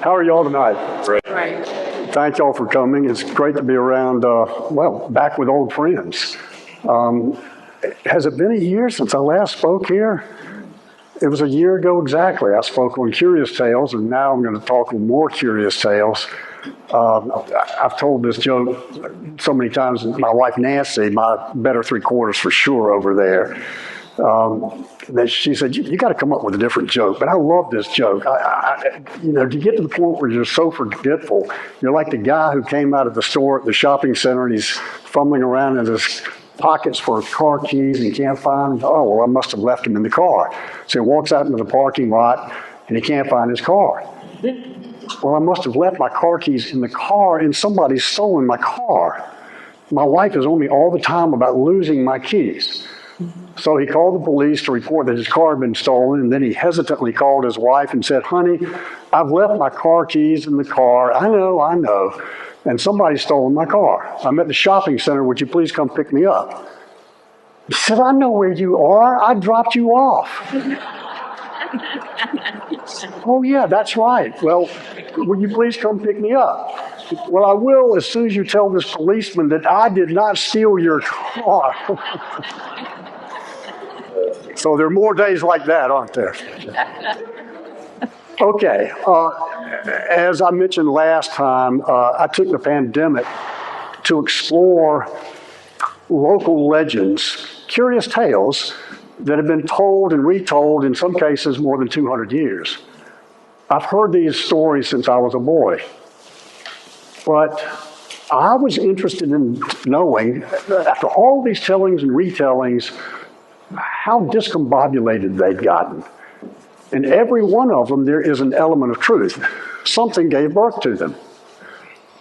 How are y'all tonight? Right. Thank y'all for coming. It's great to be around, back with old friends. Has it been a year since I last spoke here? It was a year ago exactly. I spoke on Curious Tales, and now I'm going to talk on more Curious Tales. I've told this joke so many times. My wife Nancy, my better three-quarters for sure over there, that she said, you got to come up with a different joke. But I love this joke. To get to the point where you're so forgetful, you're like the guy who came out of the store at the shopping center and he's fumbling around in his pockets for car keys and he can't find them. Oh, well, I must have left them in the car. So he walks out into the parking lot and he can't find his car. Well, I must have left my car keys in the car and somebody's stolen my car. My wife is on me all the time about losing my keys. So he called the police to report that his car had been stolen, and then he hesitantly called his wife and said, honey, I've left my car keys in the car. I know. And somebody's stolen my car. I'm at the shopping center. Would you please come pick me up? He said, I know where you are. I dropped you off. Oh, yeah, that's right. Well, would you please come pick me up? Well, I will as soon as you tell this policeman that I did not steal your car. So there are more days like that, aren't there? Okay. As I mentioned last time, I took the pandemic to explore local legends, curious tales that have been told and retold, in some cases, more than 200 years. I've heard these stories since I was a boy. But I was interested in knowing, after all these tellings and retellings, how discombobulated they'd gotten. In every one of them, there is an element of truth. Something gave birth to them.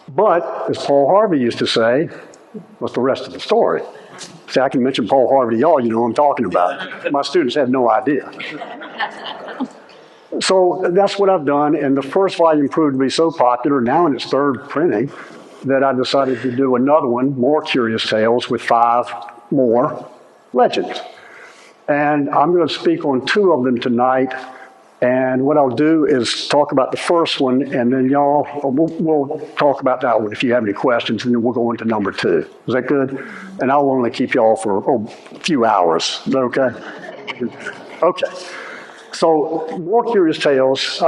But, as Paul Harvey used to say, what's the rest of the story? See, I can mention Paul Harvey to y'all, you know what I'm talking about. My students have no idea. So that's what I've done, and the first volume proved to be so popular, now in its third printing, that I decided to do another one, more Curious Tales, with 5 more legends. And I'm going to speak on 2 of them tonight. And what I'll do is talk about the first one, and then we'll talk about that one if you have any questions, and then we'll go into number 2. Is that good? And I'll only keep y'all for a few hours. Is that okay? Okay. So more Curious Tales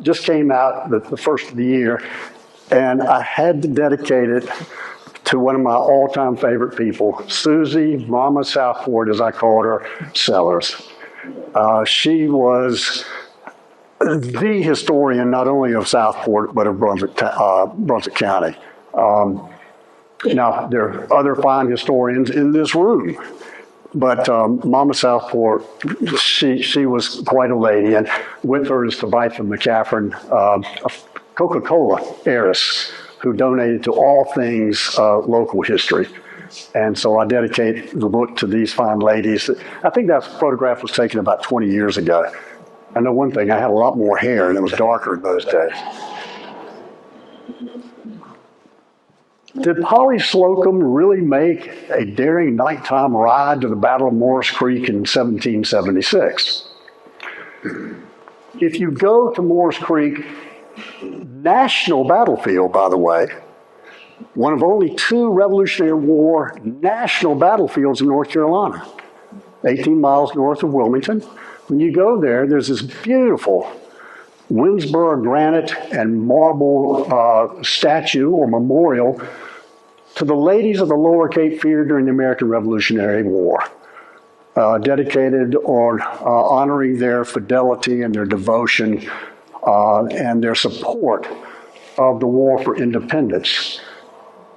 just came out the first of the year, and I had to dedicate it to one of my all-time favorite people, Susie, Mama Southport, as I called her, Sellers. She was the historian not only of Southport, but of Brunswick County. Now, there are other fine historians in this room, but Mama Southport, she was quite a lady, and with her is Tabitha McCaffrey, a Coca-Cola heiress, who donated to all things local history. And so I dedicate the book to these fine ladies. I think that photograph was taken about 20 years ago. I know one thing, I had a lot more hair and it was darker in those days. Did Polly Slocumb really make a daring nighttime ride to the Battle of Morris Creek in 1776? If you go to Morris Creek National Battlefield, by the way, one of only 2 Revolutionary War national battlefields in North Carolina, 18 miles north of Wilmington. When you go there, there's this beautiful Winnsboro granite and marble statue or memorial to the ladies of the Lower Cape Fear during the American Revolutionary War, dedicated on honoring their fidelity and their devotion and their support of the war for independence.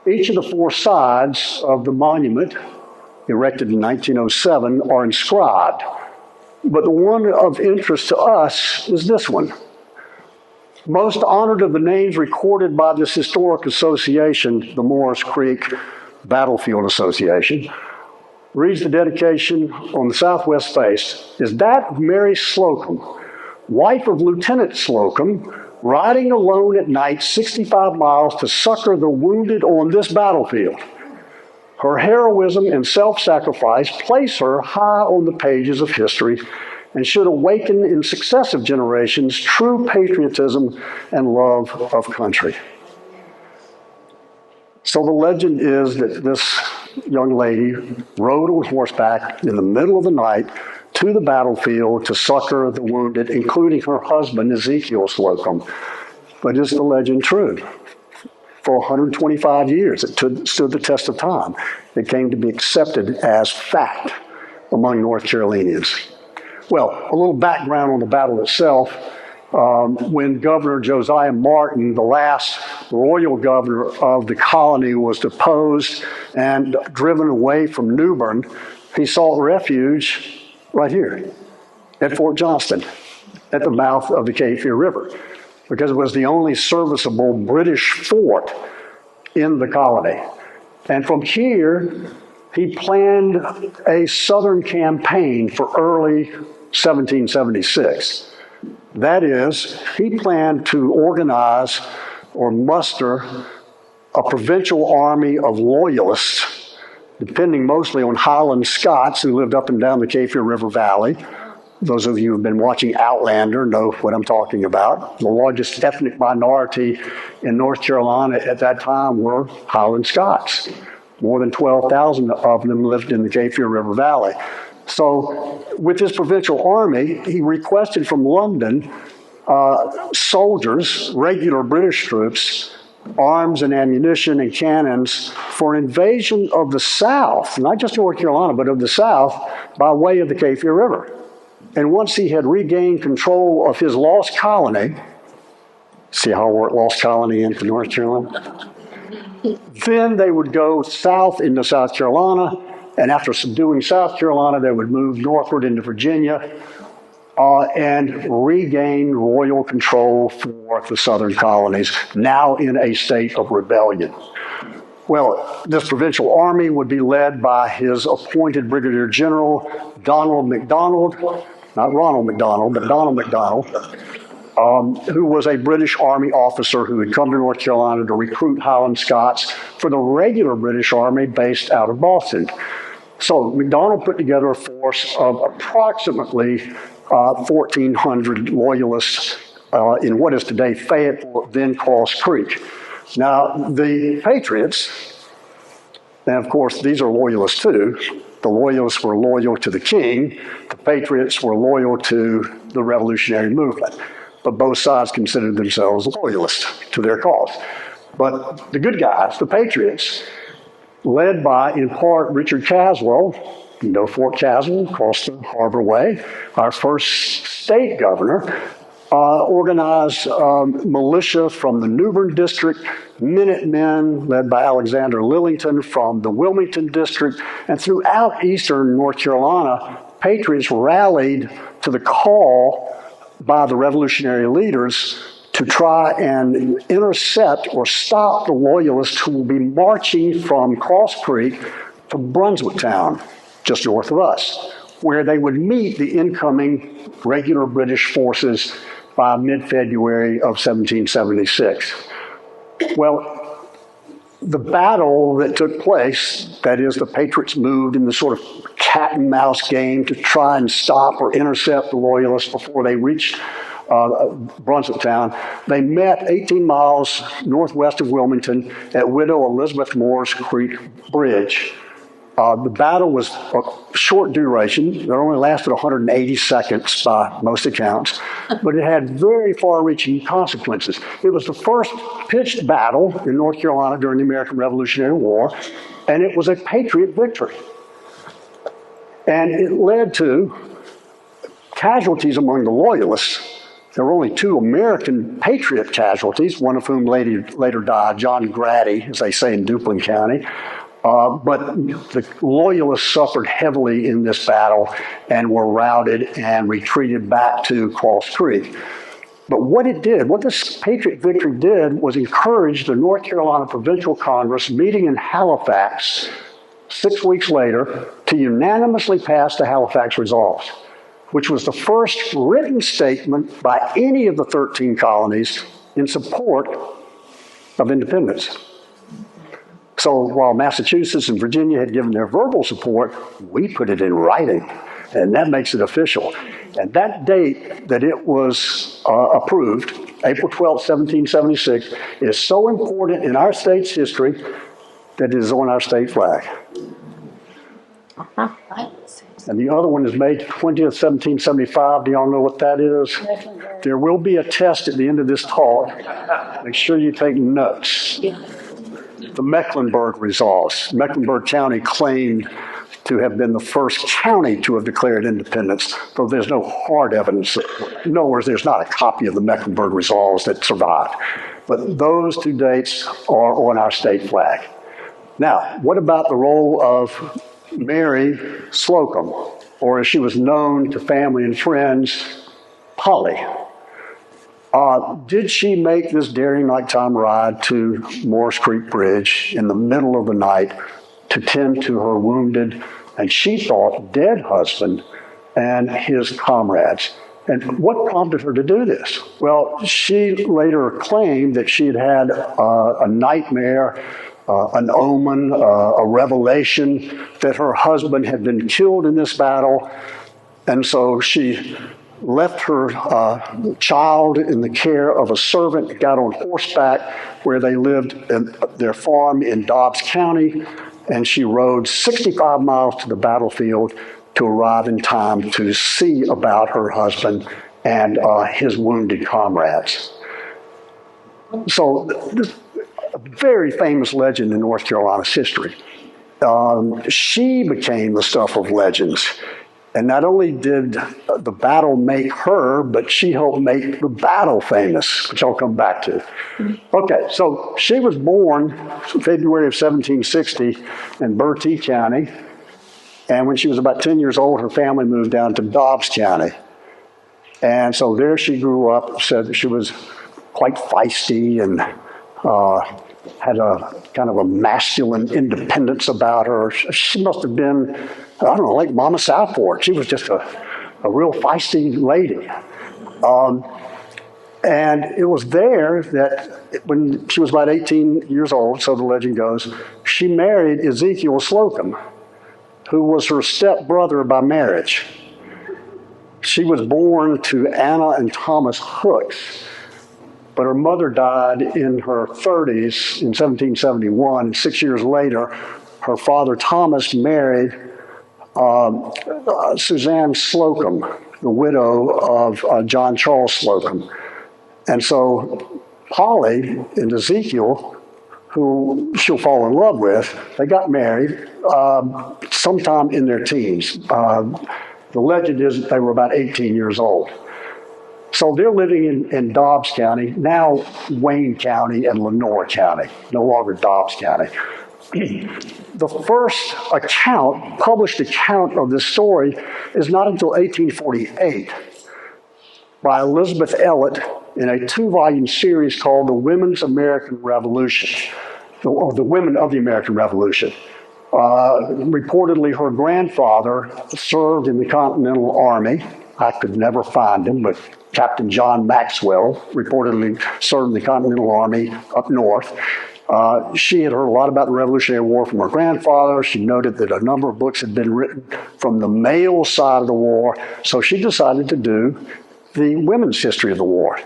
Each of the 4 sides of the monument, erected in 1907, are inscribed. But the one of interest to us is this one. Most honored of the names recorded by this historic association, the Morris Creek Battlefield Association, reads the dedication on the southwest face, is that of Mary Slocumb, wife of Lieutenant Slocumb, riding alone at night 65 miles to succor the wounded on this battlefield. Her heroism and self-sacrifice place her high on the pages of history and should awaken in successive generations true patriotism and love of country. So the legend is that this young lady rode on horseback in the middle of the night to the battlefield to succor the wounded, including her husband, Ezekiel Slocumb. But is the legend true? For 125 years, it stood the test of time. It came to be accepted as fact among North Carolinians. Well, a little background on the battle itself. When Governor Josiah Martin, the last royal governor of the colony, was deposed and driven away from New Bern, he sought refuge right here at Fort Johnston, at the mouth of the Cape Fear River, because it was the only serviceable British fort in the colony. And from here, he planned a southern campaign for early 1776. That is, he planned to organize or muster a provincial army of loyalists, depending mostly on Highland Scots who lived up and down the Cape Fear River Valley. Those of you who have been watching Outlander know what I'm talking about. The largest ethnic minority in North Carolina at that time were Highland Scots. More than 12,000 of them lived in the Cape Fear River Valley. So with his provincial army, he requested from London soldiers, regular British troops, arms and ammunition and cannons for an invasion of the South, not just North Carolina, but of the South by way of the Cape Fear River. And once he had regained control of his lost colony, see how I work lost colony into North Carolina? Then they would go south into South Carolina, and after subduing South Carolina, they would move northward into Virginia and regain royal control for the southern colonies, now in a state of rebellion. Well, this provincial army would be led by his appointed Brigadier General, Donald MacDonald, not Ronald McDonald, but Donald MacDonald, who was a British Army officer who had come to North Carolina to recruit Highland Scots for the regular British Army based out of Boston. So MacDonald put together a force of approximately 1,400 loyalists in what is today Fayetteville, then Cross Creek. Now, the Patriots, and of course these are loyalists too, the loyalists were loyal to the king, the Patriots were loyal to the revolutionary movement, but both sides considered themselves loyalists to their cause. But the good guys, the Patriots, led by, in part, Richard Caswell, you know Fort Caswell, across the Harbor Way, our first state governor, organized militia from the New Bern district, Minutemen led by Alexander Lillington from the Wilmington district, and throughout eastern North Carolina, Patriots rallied to the call by the revolutionary leaders to try and intercept or stop the loyalists who will be marching from Cross Creek to Brunswicktown, just north of us, where they would meet the incoming regular British forces by mid-February of 1776. Well, the battle that took place, that is, the Patriots moved in the sort of cat and mouse game to try and stop or intercept the loyalists before they reached Brunswicktown. They met 18 miles northwest of Wilmington at Widow Elizabeth Moore's Creek Bridge. The battle was a short duration. It only lasted 180 seconds by most accounts, but it had very far-reaching consequences. It was the first pitched battle in North Carolina during the American Revolutionary War, and it was a Patriot victory. And it led to casualties among the Loyalists. There were only 2 American Patriot casualties, one of whom later died, John Grady, as they say in Duplin County. But the Loyalists suffered heavily in this battle and were routed and retreated back to Cross Creek. But what this Patriot victory did was encourage the North Carolina Provincial Congress meeting in Halifax 6 weeks later to unanimously pass the Halifax Resolves, which was the first written statement by any of the 13 colonies in support of independence. So while Massachusetts and Virginia had given their verbal support, we put it in writing. And that makes it official. And that date that it was approved, April 12th, 1776, is so important in our state's history that it is on our state flag. And the other one is May 20th, 1775. Do y'all know what that is? There will be a test at the end of this talk. Make sure you take notes. The Mecklenburg resolves. Mecklenburg County claimed to have been the first county to have declared independence, though there's no hard evidence. In other words, there's not a copy of the Mecklenburg resolves that survived. But those two dates are on our state flag. Now, what about the role of Mary Slocumb, or as she was known to family and friends, Polly? Did she make this daring nighttime ride to Morris Creek Bridge in the middle of the night to tend to her wounded, and she thought, dead husband and his comrades? And what prompted her to do this? Well, she later claimed that she had had a nightmare, an omen, a revelation that her husband had been killed in this battle. And so she left her child in the care of a servant, got on horseback where they lived at their farm in Dobbs County, and she rode 65 miles to the battlefield to arrive in time to see about her husband and his wounded comrades. So this a very famous legend in North Carolina's history. She became the stuff of legends. And not only did the battle make her, but she helped make the battle famous, which I'll come back to. Okay, so she was born February of 1760 in Bertie County. And when she was about 10 years old, her family moved down to Dobbs County. And so there she grew up, said that she was quite feisty and had a kind of a masculine independence about her. She must have been, I don't know, like Mama Southport. She was just a real feisty lady. And it was there that when she was about 18 years old, so the legend goes, she married Ezekiel Slocumb, who was her stepbrother by marriage. She was born to Anna and Thomas Hooks, but her mother died in her 30s in 1771. 6 years later, her father Thomas married Suzanne Slocumb, the widow of John Charles Slocumb. And so Polly and Ezekiel, who she'll fall in love with, they got married sometime in their teens. The legend is that they were about 18 years old. So they're living in Dobbs County, now Wayne County and Lenoir County, no longer Dobbs County. The first published account of this story is not until 1848 by Elizabeth Elliot in a 2-volume series called The Women's American Revolution, or The Women of the American Revolution. Reportedly, her grandfather served in the Continental Army. I could never find him, but Captain John Maxwell reportedly served in the Continental Army up north. She had heard a lot about the Revolutionary War from her grandfather. She noted that a number of books had been written from the male side of the war, so she decided to do the women's history of the war.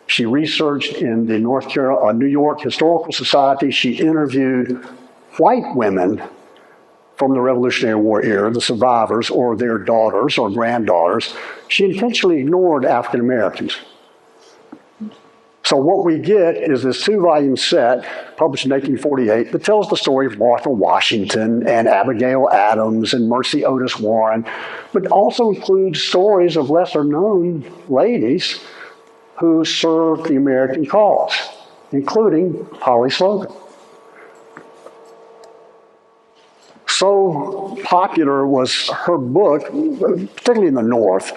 She researched in the New York Historical Society. She interviewed white women from the Revolutionary War era, the survivors or their daughters or granddaughters. She intentionally ignored African Americans. So what we get is this 2-volume set, published in 1848, that tells the story of Martha Washington and Abigail Adams and Mercy Otis Warren, but also includes stories of lesser-known ladies who served the American cause, including Polly Slocumb. So popular was her book, particularly in the North,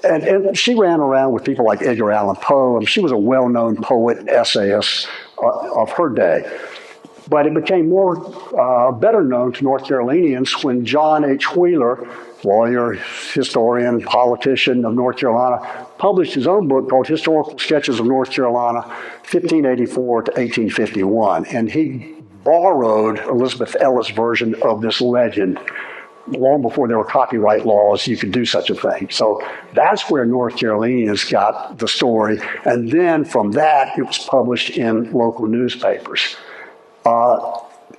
and she ran around with people like Edgar Allan Poe. She was a well-known poet and essayist of her day. But it became better known to North Carolinians when John H. Wheeler, lawyer, historian, politician of North Carolina, published his own book called Historical Sketches of North Carolina, 1584 to 1851. And he borrowed Elizabeth Ellis' version of this legend long before there were copyright laws, you could do such a thing. So that's where North Carolinians got the story. And then from that, it was published in local newspapers.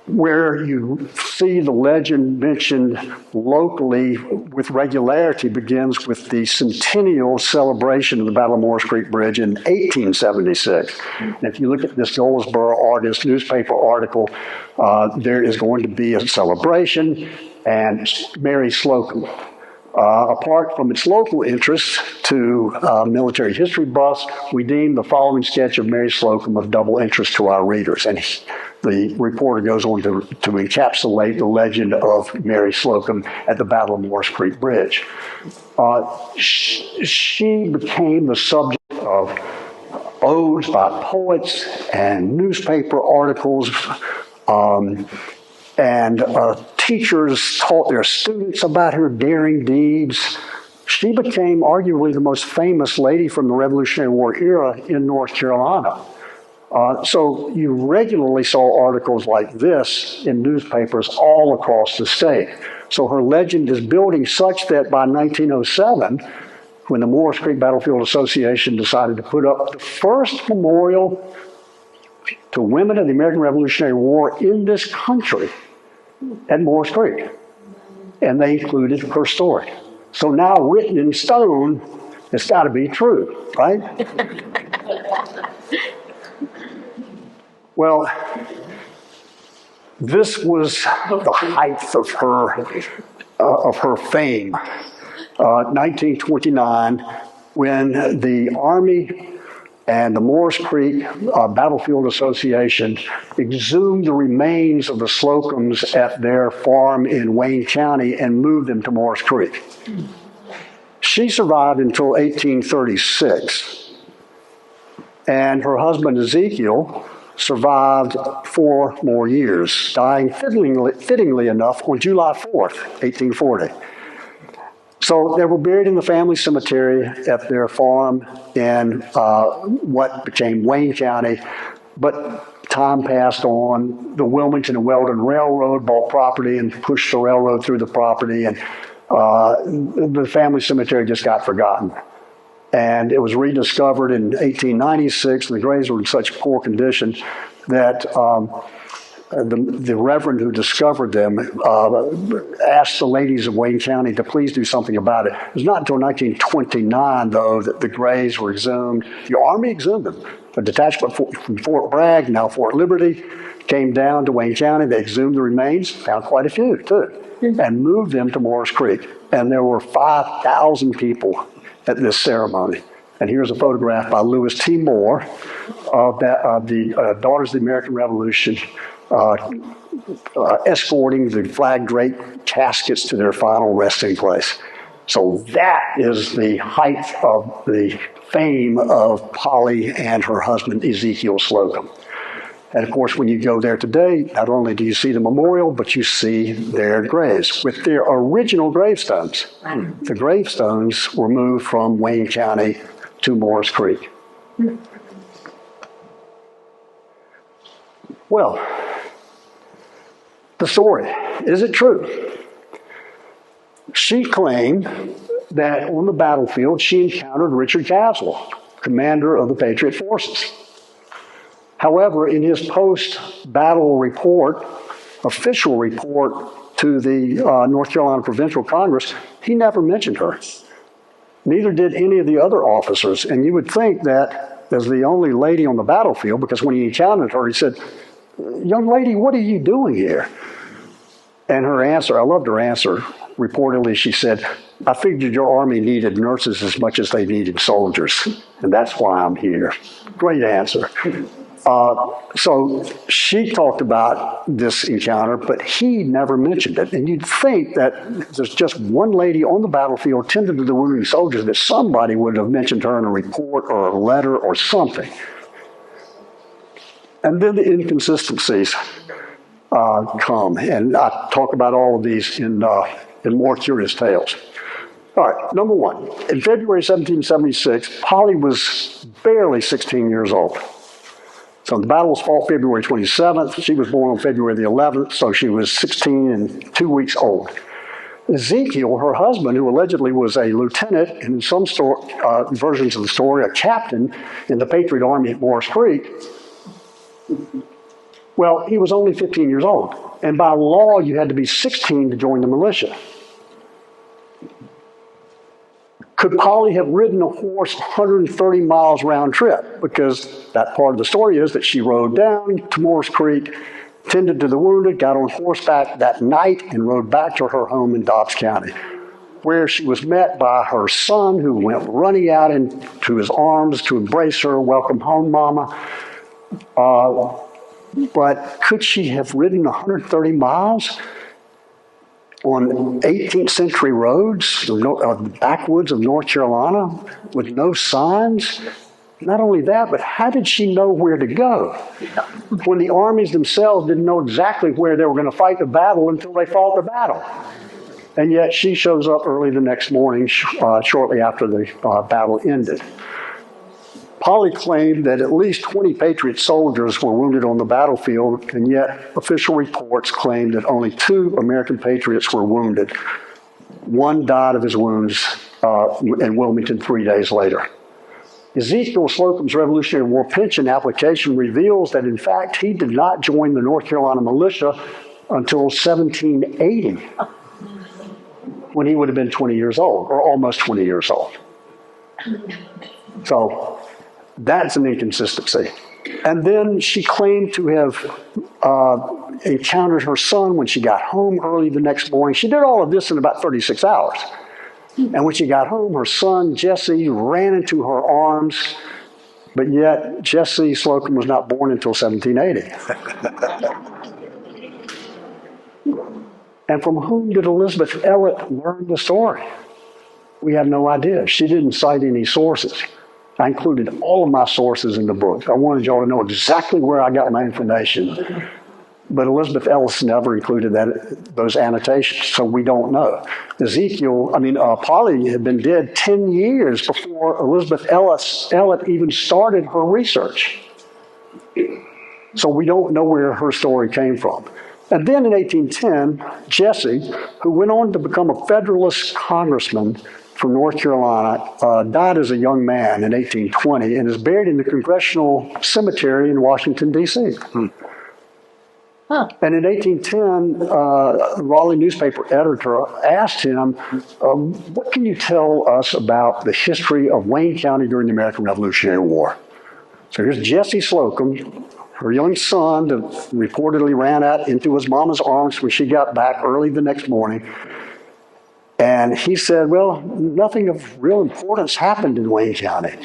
Where you see the legend mentioned locally with regularity begins with the centennial celebration of the Battle of Morris Creek Bridge in 1876. And if you look at this Goldsboro Argus newspaper article, there is going to be a celebration, and Mary Slocumb. Apart from its local interest to military history buffs, we deem the following sketch of Mary Slocumb of double interest to our readers. And the reporter goes on to encapsulate the legend of Mary Slocumb at the Battle of Morris Creek Bridge. She became the subject of odes by poets and newspaper articles, and teachers taught their students about her daring deeds. She became arguably the most famous lady from the Revolutionary War era in North Carolina. So you regularly saw articles like this in newspapers all across the state. So her legend is building such that by 1907, when the Morris Creek Battlefield Association decided to put up the first memorial to women of the American Revolutionary War in this country at Morris Creek, and they included her story. So now written in stone, it's got to be true, right? Well, this was the height of her fame. 1929, when the Army and the Morris Creek Battlefield Association exhumed the remains of the Slocumbs at their farm in Wayne County and moved them to Morris Creek. She survived until 1836, and her husband Ezekiel survived 4 more years, dying fittingly enough on July 4th, 1840. So they were buried in the family cemetery at their farm in what became Wayne County, but time passed on. The Wilmington and Weldon Railroad bought property and pushed the railroad through the property, and the family cemetery just got forgotten. And it was rediscovered in 1896, and the graves were in such poor condition that the reverend who discovered them asked the ladies of Wayne County to please do something about it. It was not until 1929, though, that the graves were exhumed. The Army exhumed them. A detachment from Fort Bragg, now Fort Liberty, came down to Wayne County. They exhumed the remains, found quite a few, too, and moved them to Morris Creek. And there were 5,000 people at this ceremony. And here's a photograph by Lewis T. Moore of the Daughters of the American Revolution escorting the flag-draped caskets to their final resting place. So that is the height of the fame of Polly and her husband Ezekiel Slocumb. And of course, when you go there today, not only do you see the memorial, but you see their graves with their original gravestones. The gravestones were moved from Wayne County to Morris Creek. Well, the story, is it true? She claimed that on the battlefield, she encountered Richard Caswell, commander of the Patriot forces. However, in his post-battle report, official report to the North Carolina Provincial Congress, he never mentioned her. Neither did any of the other officers. And you would think that as the only lady on the battlefield, because when he encountered her, he said, "Young lady, what are you doing here?" And her answer, I loved her answer. Reportedly, she said, "I figured your army needed nurses as much as they needed soldiers, and that's why I'm here." Great answer. So she talked about this encounter, but he never mentioned it. And you'd think that there's just one lady on the battlefield tending to the wounded soldiers, that somebody would have mentioned her in a report or a letter or something. And then the inconsistencies come, and I talk about all of these in More Curious Tales. All right, number one, in February 1776, Polly was barely 16 years old. So the battle was fought February 27th. She was born on February the 11th, so she was 16 and 2 weeks old. Ezekiel, her husband, who allegedly was a lieutenant, and in some versions of the story, a captain in the Patriot Army at Morris Creek, well, he was only 15 years old. And by law, you had to be 16 to join the militia. Could Polly have ridden a horse 130 miles round trip? Because that part of the story is that she rode down to Morris Creek, tended to the wounded, got on horseback that night, and rode back to her home in Dobbs County, where she was met by her son, who went running out into his arms to embrace her. Welcome home, Mama. But could she have ridden 130 miles on 18th century roads, the backwoods of North Carolina, with no signs? Not only that, but how did she know where to go when the armies themselves didn't know exactly where they were going to fight the battle until they fought the battle? And yet she shows up early the next morning, shortly after the battle ended. Polly claimed that at least 20 Patriot soldiers were wounded on the battlefield, and yet official reports claimed that only 2 American Patriots were wounded. One died of his wounds in Wilmington 3 days later. Ezekiel Slocumb's Revolutionary War pension application reveals that, in fact, he did not join the North Carolina militia until 1780, when he would have been 20 years old, or almost 20 years old. So that's an inconsistency. And then she claimed to have encountered her son when she got home early the next morning. She did all of this in about 36 hours. And when she got home, her son, Jesse, ran into her arms, but yet Jesse Slocumb was not born until 1780. And from whom did Elizabeth Elliot learn the story? We have no idea. She didn't cite any sources. I included all of my sources in the book. I wanted y'all to know exactly where I got my information. But Elizabeth Ellis never included those annotations, so we don't know. Polly had been dead 10 years before Elizabeth Elliot even started her research. So we don't know where her story came from. And then in 1810, Jesse, who went on to become a Federalist congressman from North Carolina, died as a young man in 1820 and is buried in the Congressional Cemetery in Washington, D.C. Huh. And in 1810, a Raleigh newspaper editor asked him, what can you tell us about the history of Wayne County during the American Revolutionary War? So here's Jesse Slocumb, her young son, that reportedly ran out into his mama's arms when she got back early the next morning. And he said, well, nothing of real importance happened in Wayne County.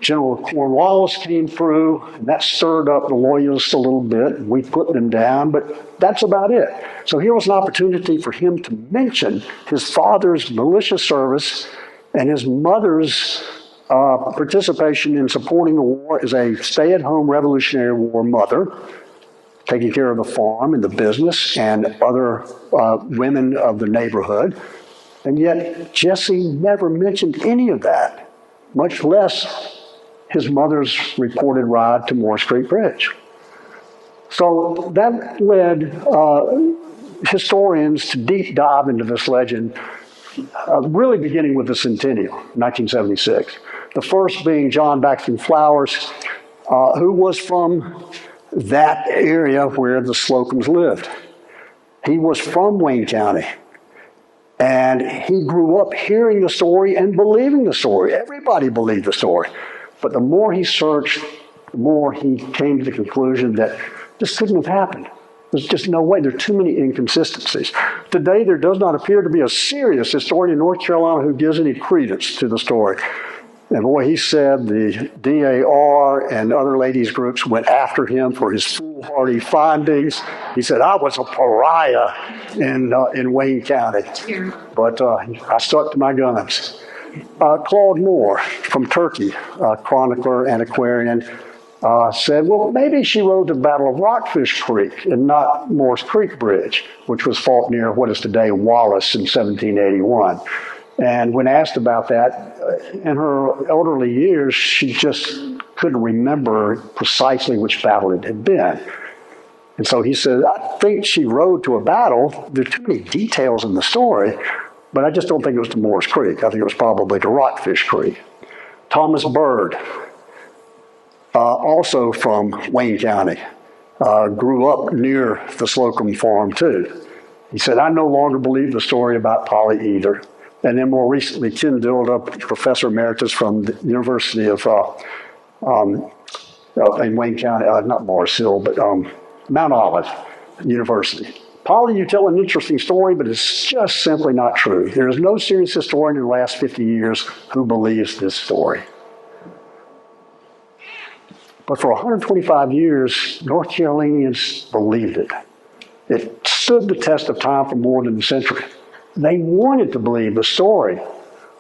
General Cornwallis came through, and that stirred up the loyalists a little bit. We put them down, but that's about it. So here was an opportunity for him to mention his father's militia service and his mother's participation in supporting the war as a stay-at-home Revolutionary War mother, taking care of the farm and the business and other women of the neighborhood. And yet Jesse never mentioned any of that, much less his mother's reported ride to Morris Creek Bridge. So that led historians to deep dive into this legend, really beginning with the centennial, 1976. The first being John Baxton Flowers, who was from that area where the Slocumbs lived. He was from Wayne County. And he grew up hearing the story and believing the story. Everybody believed the story. But the more he searched, the more he came to the conclusion that this couldn't have happened. There's just no way. There are too many inconsistencies. Today, there does not appear to be a serious historian in North Carolina who gives any credence to the story. And boy, he said the DAR and other ladies' groups went after him for his foolhardy findings. He said, I was a pariah in Wayne County. But I stuck to my guns. Claude Moore from Turkey, chronicler, antiquarian, said, well, maybe she rode the Battle of Rockfish Creek and not Morris Creek Bridge, which was fought near what is today Wallace in 1781. And when asked about that, in her elderly years, she just couldn't remember precisely which battle it had been. And so he said, I think she rode to a battle. There are too many details in the story, but I just don't think it was to Moore's Creek. I think it was probably to Rockfish Creek. Thomas Bird, also from Wayne County, grew up near the Slocumb farm too. He said, I no longer believe the story about Polly either. And then more recently, Ken Dilda, professor emeritus from the University of in Wayne County, not Mars Hill, but Mount Olive University. Polly, you tell an interesting story, but it's just simply not true. There is no serious historian in the last 50 years who believes this story. But for 125 years, North Carolinians believed it. It stood the test of time for more than a century. They wanted to believe the story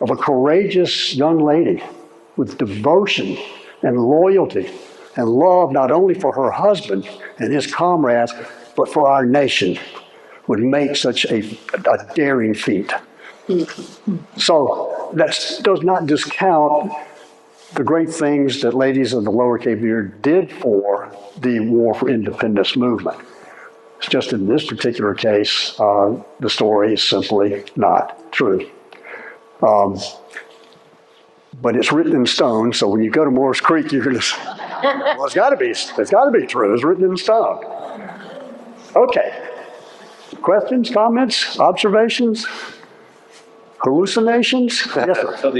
of a courageous young lady with devotion and loyalty and love not only for her husband and his comrades, but for our nation would make such a daring feat. So that does not discount the great things that ladies of the Lower Cape Fear did for the War for Independence movement. It's just in this particular case, the story is simply not true. But it's written in stone, so when you go to Moore's Creek, you're going to say, well, it's got to be true. It's written in stone. Okay. Questions, comments, observations, hallucinations? Yes, sir. So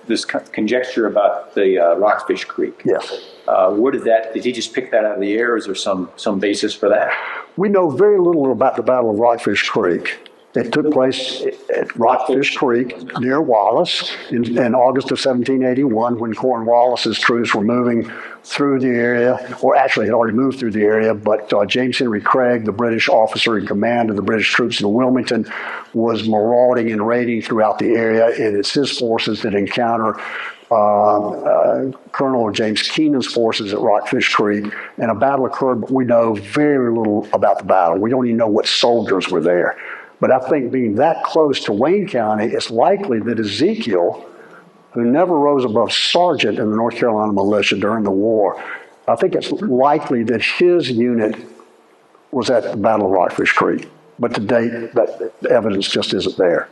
this conjecture about the Rockfish Creek. Yes. Where did he just pick that out of the air? Is there some basis for that? We know very little about the Battle of Rockfish Creek. It took place at Rockfish Creek near Wallace in August of 1781 when Cornwallis's troops were moving through the area, or actually had already moved through the area, but James Henry Craig, the British officer in command of the British troops in Wilmington, was marauding and raiding throughout the area, and it's his forces that encounter Colonel James Keenan's forces at Rockfish Creek, and a battle occurred, but we know very little about the battle. We don't even know what soldiers were there. But I think being that close to Wayne County, it's likely that Ezekiel, who never rose above sergeant in the North Carolina militia during the war, I think it's likely that his unit was at the Battle of Rockfish Creek. But to date, that evidence just isn't there.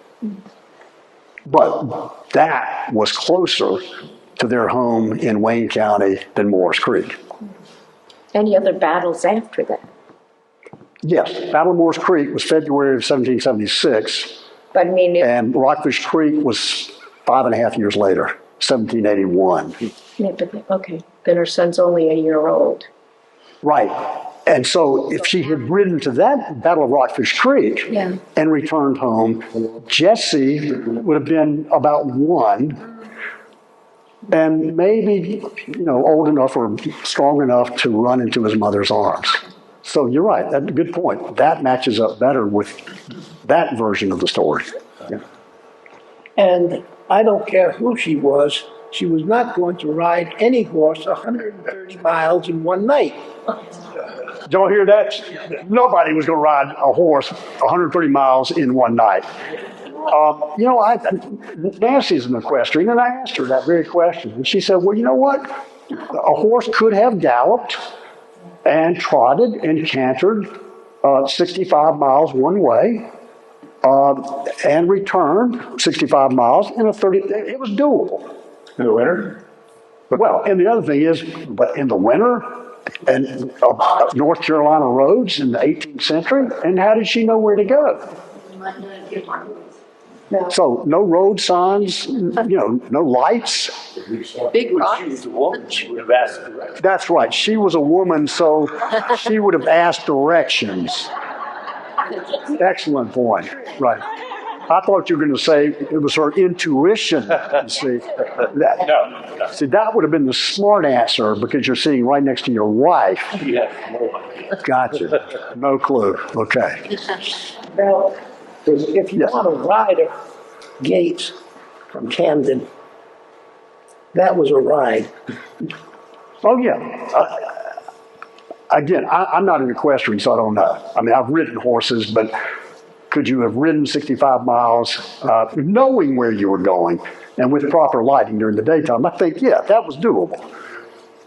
But that was closer to their home in Wayne County than Moore's Creek. Any other battles after that? Yes, Battle of Moore's Creek was February of 1776. But I mean, and Rockfish Creek was 5.5 years later, 1781. Yeah, but, okay, then her son's only a year old. Right. And so if she had ridden to that Battle of Rockfish Creek and returned home, Jesse would have been about 1 and maybe, old enough or strong enough to run into his mother's arms. So you're right. That's a good point. That matches up better with that version of the story. Yeah. And I don't care who she was not going to ride any horse 130 miles in one night. Did y'all hear that? Nobody was going to ride a horse 130 miles in one night. Nancy's an equestrian, and I asked her that very question. And she said, well, you know what? A horse could have galloped and trotted and cantered 65 miles one way and returned 65 miles in a 30. It was doable. In the winter? Well, and the other thing is, but in the winter and North Carolina roads in the 18th century, and how did she know where to go? No. So no road signs, no lights. Big rocks. She was a woman. She would have asked directions. That's right. She was a woman, so she would have asked directions. Excellent point. Right. I thought you were going to say it was her intuition. See, No. see, that would have been the smart answer because you're sitting right next to your wife. Yeah, no idea. Gotcha. No clue. Okay. Well, if you want to ride a Gates from Camden, that was a ride. Oh, yeah. Again, I'm not an equestrian, so I don't know. I mean, I've ridden horses, but could you have ridden 65 miles knowing where you were going and with proper lighting during the daytime? I think, yeah, that was doable.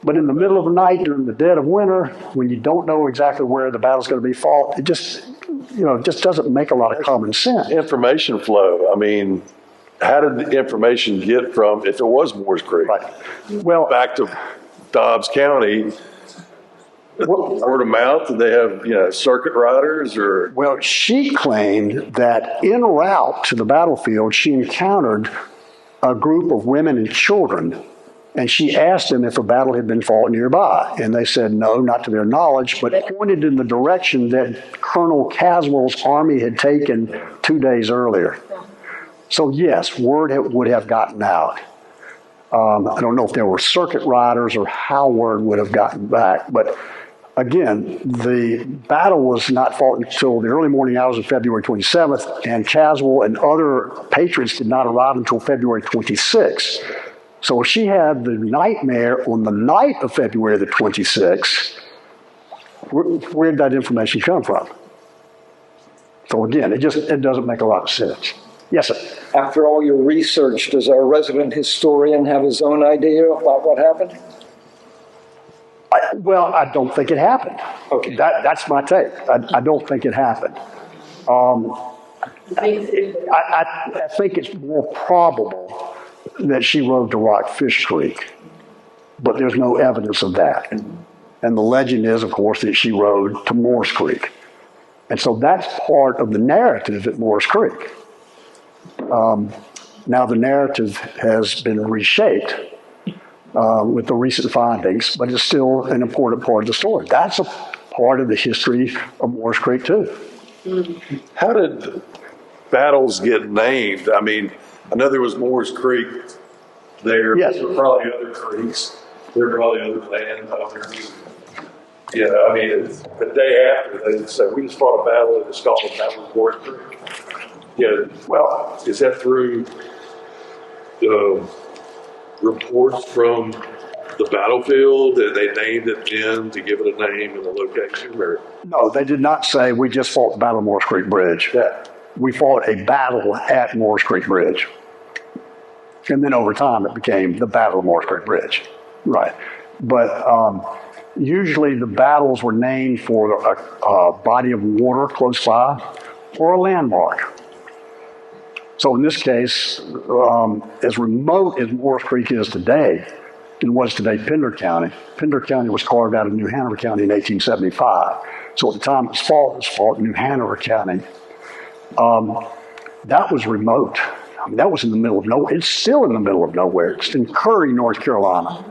But in the middle of the night, during the dead of winter, when you don't know exactly where the battle's going to be fought, it just, it just doesn't make a lot of common sense. Information flow. I mean, how did the information get from, if it was Moores Creek, Right. Well, back to Dobbs County? Word of mouth? Did they have, circuit riders or? Well, she claimed that en route to the battlefield, she encountered a group of women and children, and she asked them if a battle had been fought nearby. And they said no, not to their knowledge, but pointed in the direction that Colonel Caswell's army had taken 2 days earlier. So yes, word would have gotten out. I don't know if there were circuit riders or how word would have gotten back, but again, the battle was not fought until the early morning hours of February 27th, and Caswell and other patriots did not arrive until February 26th. So if she had the nightmare on the night of February the 26th, where did that information come from? So again, it doesn't make a lot of sense. Yes, sir. After all your research, does our resident historian have his own idea about what happened? I don't think it happened. Okay. That's my take. I don't think it happened. I think it's more probable that she rode to Rockfish Creek, but there's no evidence of that. And the legend is, of course, that she rode to Moores Creek. And so that's part of the narrative at Moores Creek. Now the narrative has been reshaped with the recent findings, but it's still an important part of the story. That's a part of the history of Moores Creek, too. How did battles get named? I mean, I know there was Moores Creek there. Yes. There were probably other creeks. There were probably other landowners. I mean, the day after, they said, we just fought a battle and it's called the Battle of Moores Creek. Well, is that through reports from the battlefield and they named it then to give it a name and a location? Or? No, they did not say we just fought the Battle of Moores Creek Bridge. Yeah. We fought a battle at Moores Creek Bridge. And then over time, it became the Battle of Moores Creek Bridge. Right. But usually the battles were named for a body of water close by or a landmark. So in this case, as remote as Moores Creek is today, and was today Pender County was carved out of New Hanover County in 1875. So at the time it was fought in New Hanover County. That was remote. I mean, that was in the middle of nowhere. It's still in the middle of nowhere. It's in Curry, North Carolina.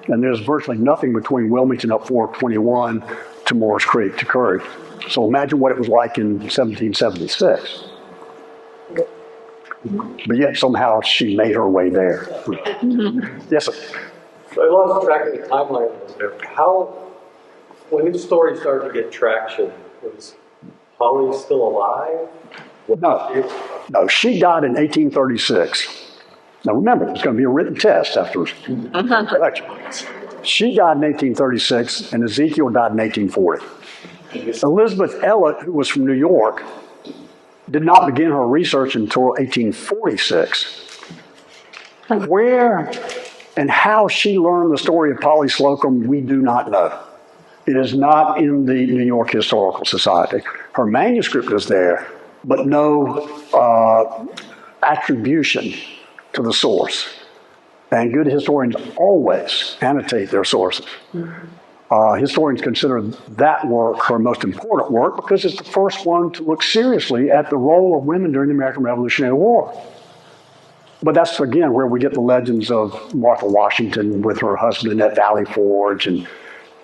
And there's virtually nothing between Wilmington up 421 to Moores Creek to Curry. So imagine what it was like in 1776. But yet somehow she made her way there. Yes, sir. So I lost track of the timeline a little bit. When the story started to get traction, was Polly still alive? No, she died in 1836. Now remember, there's going to be a written test after election. She died in 1836, and Ezekiel died in 1840. Elizabeth Elliot, who was from New York, did not begin her research until 1846. Where and how she learned the story of Polly Slocumb, we do not know. It is not in the New York Historical Society. Her manuscript is there, but no attribution to the source. And good historians always annotate their sources. Historians consider that work her most important work because it's the first one to look seriously at the role of women during the American Revolutionary War. But that's, again, where we get the legends of Martha Washington with her husband at Valley Forge and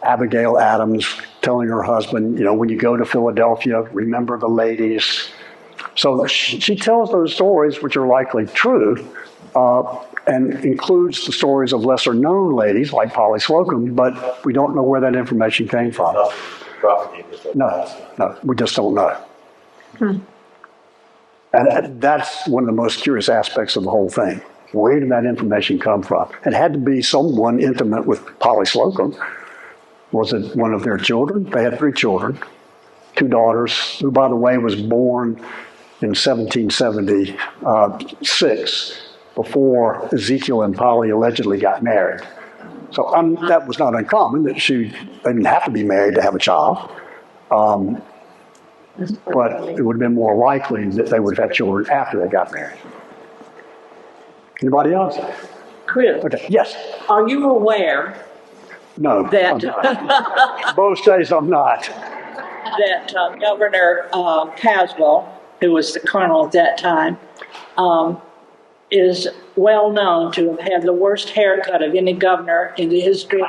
Abigail Adams telling her husband, when you go to Philadelphia, remember the ladies. So she tells those stories, which are likely true, and includes the stories of lesser-known ladies like Polly Slocumb, but we don't know where that information came from. No, we just don't know. And that's one of the most curious aspects of the whole thing. Where did that information come from? It had to be someone intimate with Polly Slocumb. Was it one of their children? They had 3 children, 2 daughters, who, by the way, was born in 1776, before Ezekiel and Polly allegedly got married. So that was not uncommon that they didn't have to be married to have a child. But it would have been more likely that they would have had children after they got married. Anybody else? Chris, Okay, yes. are you aware No. that I'm not. Most days I'm not. that Governor Caswell, who was the colonel at that time, is well known to have had the worst haircut of any governor in the history of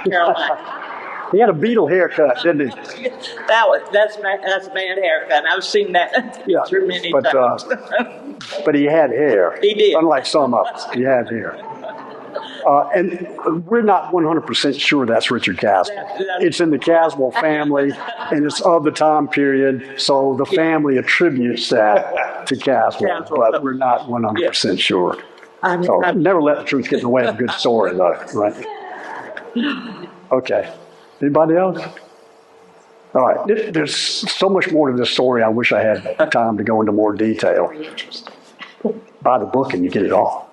North Carolina? He had a beetle haircut, didn't he? That's a bad haircut. I've seen that through many times. But he had hair. He did. Unlike some of us, he had hair. And we're not 100% sure that's Richard Caswell. It's in the Caswell family, and it's of the time period, so the family attributes that to Caswell, but we're not 100% sure. So never let the truth get in the way of a good story, though, right? Okay. Anybody else? All right. There's so much more to this story. I wish I had time to go into more detail. Buy the book and you get it all.